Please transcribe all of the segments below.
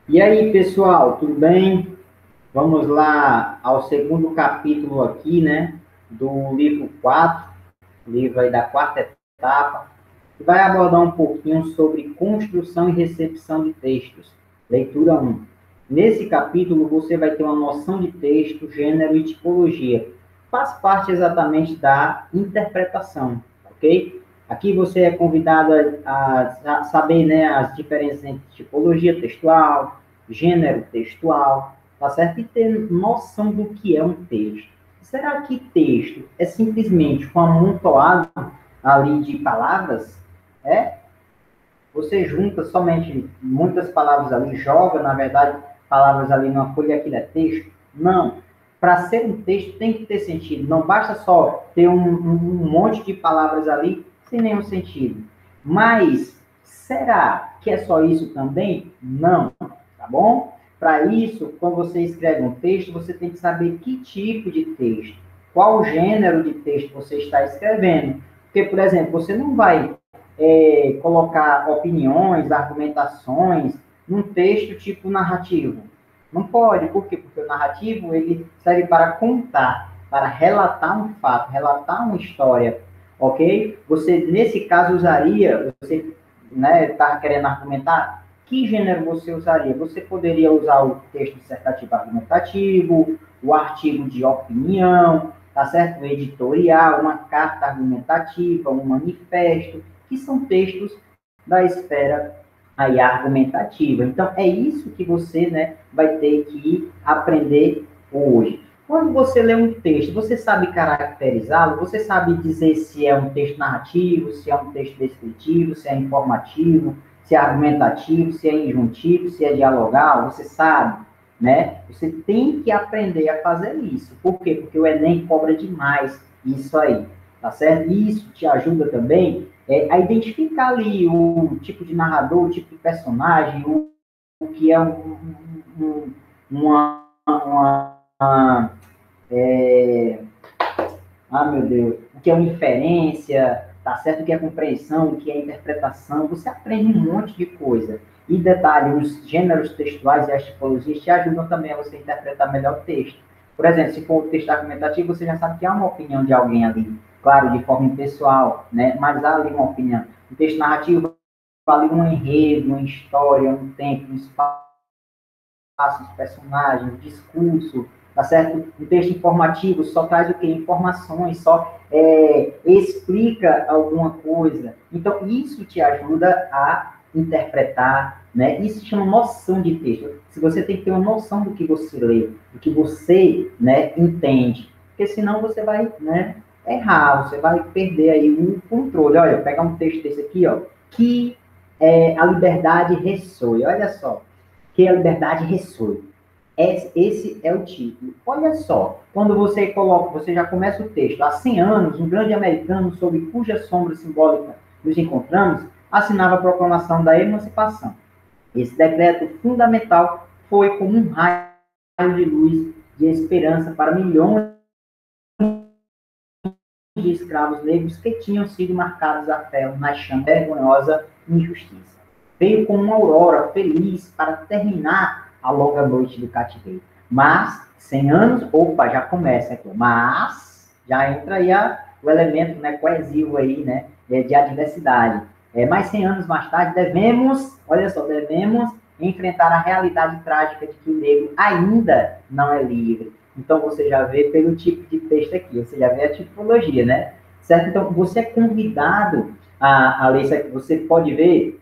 E aí, pessoal, tudo bem? Vamos lá ao segundo capítulo aqui, né, do livro 4, livro aí da quarta etapa, que vai abordar um pouquinho sobre construção e recepção de textos. Leitura 1. Nesse capítulo, você vai ter uma noção de texto, gênero e tipologia. Faz parte exatamente da interpretação, ok? Aqui você é convidado a saber, né, as diferenças entre tipologia textual, gênero textual, tá certo? E ter noção do que é um texto. Será que texto é simplesmente um amontoado ali de palavras? É? Você junta somente muitas palavras ali, joga, na verdade, palavras ali numa folha e aquilo é texto? Não. Para ser um texto tem que ter sentido. Não basta só ter um monte de palavras ali sem nenhum sentido. Mas será que é só isso também? Não. Tá bom? Para isso, quando você escreve um texto, você tem que saber que tipo de texto, qual gênero de texto você está escrevendo. Porque, por exemplo, você não vai colocar opiniões, argumentações num texto tipo narrativo. Não pode, por quê? Porque o narrativo ele serve para contar, para relatar um fato, relatar uma história, ok? Você, nesse caso, usaria, você está querendo argumentar, que gênero você usaria? Você poderia usar o texto dissertativo argumentativo, o artigo de opinião, tá certo? O editorial, uma carta argumentativa, um manifesto, que são textos da esfera aí argumentativa. Então, é isso que você, né, vai ter que aprender hoje. Quando você lê um texto, você sabe caracterizá-lo? Você sabe dizer se é um texto narrativo, se é um texto descritivo, se é informativo, se é argumentativo, se é injuntivo, se é dialogal? Você sabe, né? Você tem que aprender a fazer isso. Por quê? Porque o Enem cobra demais isso aí, tá certo? E isso te ajuda também a identificar ali o tipo de narrador, o tipo de personagem, o que é uma meu Deus, o que é uma inferência, tá certo? O que é compreensão, o que é interpretação, você aprende um monte de coisa. E detalhe, os gêneros textuais e as tipologias te ajudam também a você interpretar melhor o texto. Por exemplo, se for um texto argumentativo, você já sabe que há uma opinião de alguém ali, claro, de forma impessoal, né? Mas há ali uma opinião. O texto narrativo, ali um enredo, uma história, um tempo, um espaço, os personagens, o discurso, tá certo? O texto informativo só traz o que? Informações, só explica alguma coisa. Então, isso te ajuda a interpretar, né? Isso chama noção de texto. Se você tem que ter uma noção do que você lê, do que você, né, entende, porque senão você vai, né, errar, você vai perder aí o controle. Olha, pegar um texto desse aqui, ó, que a liberdade ressoe. Olha só, que a liberdade ressoe. Esse é o título. Olha só, quando você coloca, você já começa o texto. Há 100 anos, um grande americano, sob cuja sombra simbólica nos encontramos, assinava a proclamação da emancipação. Esse decreto fundamental foi como um raio de luz de esperança para milhões de escravos negros que tinham sido marcados a ferro na chama vergonhosa injustiça. Veio como uma aurora feliz para terminar a longa noite do cativeiro. Mas, 100 anos, opa, já começa aqui. Mas, já entra aí o elemento, né, coesivo aí, né, de adversidade. Mais 100 anos mais tarde, devemos, olha só, devemos enfrentar a realidade trágica de que o negro ainda não é livre. Então, você já vê pelo tipo de texto aqui, você já vê a tipologia, né? Certo? Então, você é convidado a ler isso aqui. Você pode ver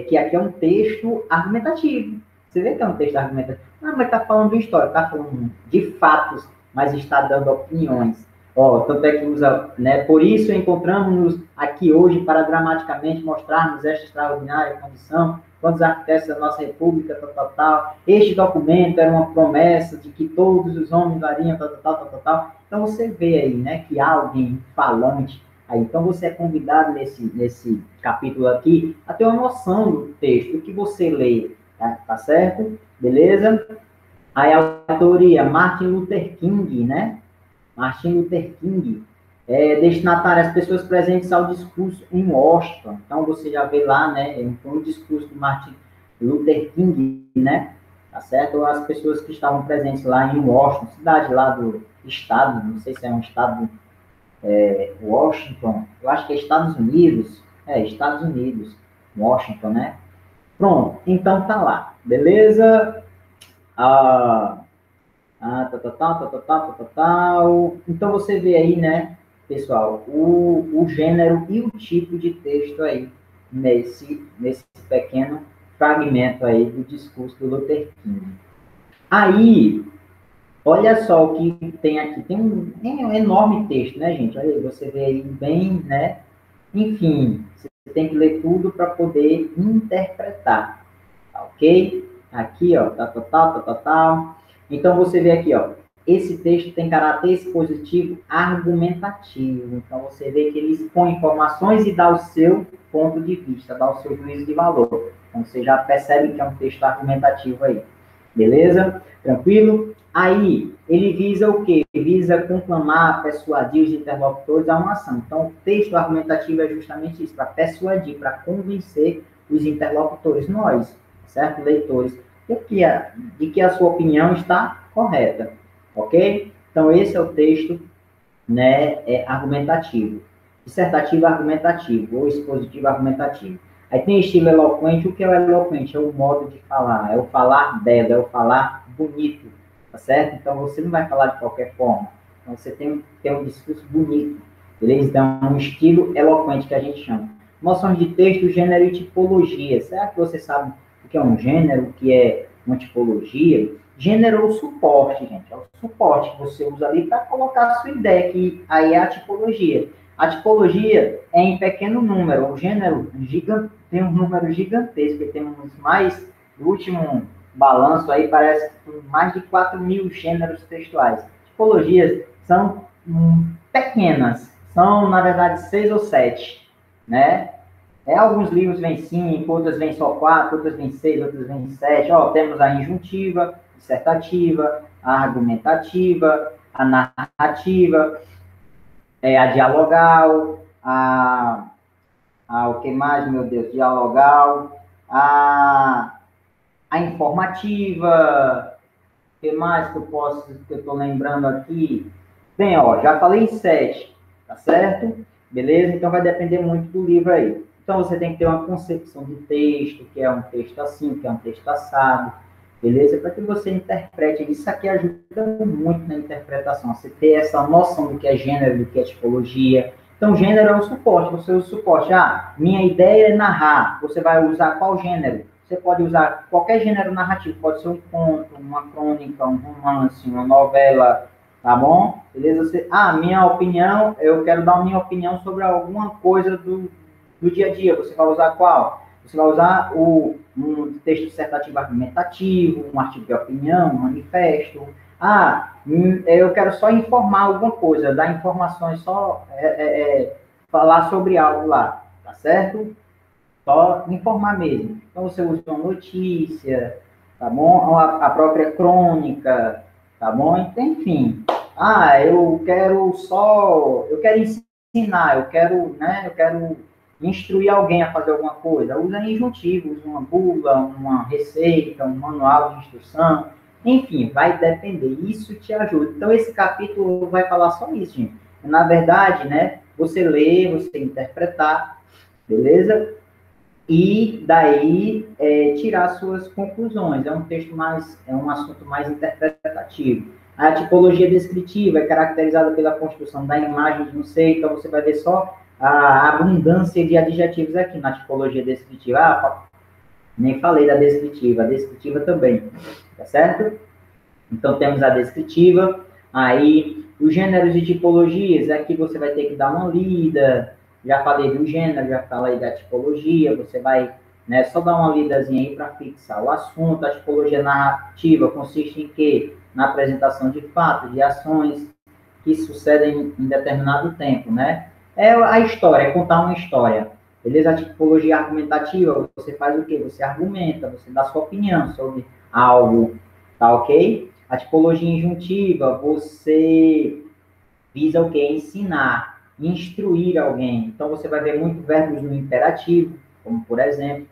que aqui é um texto argumentativo. Você vê que é um texto argumentativo. Ah, mas está falando de história, está falando de fatos, mas está dando opiniões. Ó, tanto é que usa, né? Por isso encontramos-nos aqui hoje para dramaticamente mostrarmos esta extraordinária condição quando os arquitetos da nossa república, tal, tal, tal. Este documento era uma promessa de que todos os homens variam, tal, tal, tal, tal, tal. Então você vê aí, né, que há alguém falante aí. Então você é convidado nesse capítulo aqui a ter uma noção do texto, do que você lê, tá certo? Beleza? Aí a autoria, Martin Luther King, né? Martin Luther King, destinatário às pessoas presentes ao discurso em Washington. Então, você já vê lá, né, foi um discurso do Martin Luther King, né? Tá certo? As pessoas que estavam presentes lá em Washington, cidade lá do estado, não sei se é um estado, Washington, eu acho que é Estados Unidos, Estados Unidos, Washington, né? Pronto, então tá lá, beleza? Ah, tal. Então você vê aí, né, pessoal, o gênero e o tipo de texto aí, nesse pequeno fragmento aí do discurso do Luther King. Aí, olha só o que tem aqui. Tem um enorme texto, né, gente? Olha aí, você vê aí bem, né? Enfim, você tem que ler tudo para poder interpretar, tá ok? Aqui, ó, tal. Então, você vê aqui, ó, esse texto tem caráter expositivo argumentativo. Então, você vê que ele expõe informações e dá o seu ponto de vista, dá o seu juízo de valor. Então, você já percebe que é um texto argumentativo aí. Beleza? Tranquilo? Aí, ele visa o quê? Ele visa conclamar, persuadir os interlocutores a uma ação. Então, o texto argumentativo é justamente isso, para persuadir, para convencer os interlocutores, nós, certo? Leitores, de que a sua opinião está correta, ok? Então, esse é o texto, né, argumentativo. Dissertativo argumentativo, ou expositivo argumentativo. Aí tem estilo eloquente. O que é o eloquente? É o modo de falar, é o falar belo, é o falar bonito, tá certo? Então, você não vai falar de qualquer forma. Então, você tem um discurso bonito, beleza? Então, é um estilo eloquente que a gente chama. Noções de texto, gênero e tipologia. Será que você sabe o que é um gênero, o que é uma tipologia? Gênero é o suporte, gente. É o suporte que você usa ali para colocar a sua ideia, que aí é a tipologia. A tipologia é em pequeno número. O gênero tem um número gigantesco, tem uns mais, no último balanço aí, parece que tem mais de 4.000 gêneros textuais. Tipologias são pequenas, são, na verdade, 6 ou 7, né? Alguns livros vêm 5, outros vêm só 4, outros vêm 6, outros vêm 7. Ó, temos a injuntiva, dissertativa, a argumentativa, a narrativa, a dialogal, o que mais, meu Deus? Dialogal, a informativa, o que mais que eu estou lembrando aqui? Bem, ó, já falei em 7, tá certo? Beleza? Então vai depender muito do livro aí. Então você tem que ter uma concepção de texto, que é um texto assim, que é um texto assado, beleza? Para que você interprete. Isso aqui ajuda muito na interpretação, você ter essa noção do que é gênero, do que é tipologia. Então, gênero é um suporte, você usa o suporte. Minha ideia é narrar. Você vai usar qual gênero? Você pode usar qualquer gênero narrativo, pode ser um conto, uma crônica, um romance, uma novela, tá bom? Beleza? Minha opinião, eu quero dar minha opinião sobre alguma coisa do dia a dia. Você vai usar qual? Você vai usar um texto dissertativo argumentativo, um artigo de opinião, um manifesto. Eu quero só informar alguma coisa, dar informações, só falar sobre algo lá, tá certo? Só informar mesmo. Então, você usa uma notícia, tá bom? A própria crônica, tá bom? Então, enfim. Eu quero ensinar, eu quero instruir alguém a fazer alguma coisa. Usa injuntivos, uma bula, uma receita, um manual de instrução. Enfim, vai depender. Isso te ajuda. Então, esse capítulo vai falar só isso, gente. Na verdade, né, você lê, você interpretar, beleza? E daí tirar suas conclusões. É um assunto mais interpretativo. A tipologia descritiva é caracterizada pela construção da imagem de um ser, então você vai ver só a abundância de adjetivos aqui na tipologia descritiva. Nem falei da descritiva, a descritiva também, tá certo? Então temos a descritiva, aí os gêneros e tipologias, aqui você vai ter que dar uma lida. Já falei do gênero, já falei da tipologia, você vai, né, só dar uma lidazinha aí para fixar o assunto. A tipologia narrativa consiste em quê? Na apresentação de fatos, de ações que sucedem em determinado tempo, né? É a história, é contar uma história. Beleza? A tipologia argumentativa, você faz o quê? Você argumenta, você dá sua opinião sobre algo, tá ok? A tipologia injuntiva, você visa o quê? Ensinar, instruir alguém. Então, você vai ver muito verbos no imperativo, como por exemplo,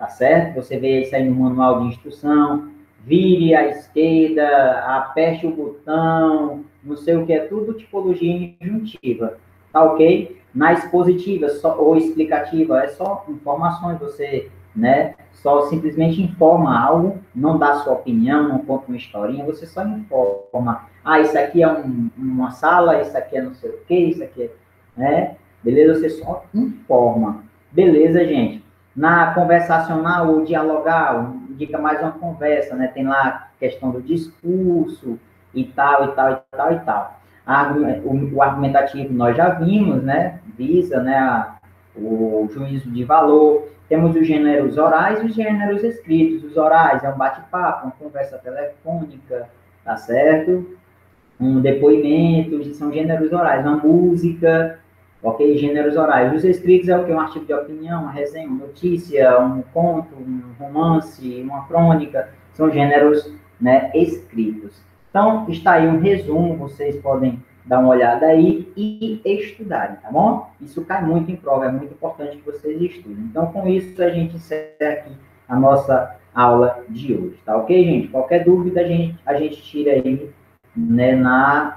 tá certo? Você vê isso aí no manual de instrução, vire à esquerda, aperte o botão, não sei o que, é tudo tipologia injuntiva, tá ok? Na expositiva ou explicativa, é só informações, você, né, só simplesmente informa algo, não dá sua opinião, não conta uma historinha, você só informa. Ah, isso aqui é uma sala, isso aqui é não sei o que, isso aqui é, né? Beleza? Você só informa. Beleza, gente? Na conversacional ou dialogar, indica mais uma conversa, né? Tem lá a questão do discurso e tal, e tal, e tal, e tal. O argumentativo nós já vimos, né? Visa, né, o juízo de valor. Temos os gêneros orais e os gêneros escritos. Os orais é um bate-papo, uma conversa telefônica, tá certo? Um depoimento, são gêneros orais. Uma música, ok? Gêneros orais. Os escritos é o que? Um artigo de opinião, uma resenha, uma notícia, um conto, um romance, uma crônica. São gêneros, né, escritos. Então, está aí um resumo, vocês podem dar uma olhada aí e estudarem, tá bom? Isso cai muito em prova, é muito importante que vocês estudem. Então, com isso, a gente encerra aqui a nossa aula de hoje, tá ok, gente? Qualquer dúvida, a gente tira aí, né, na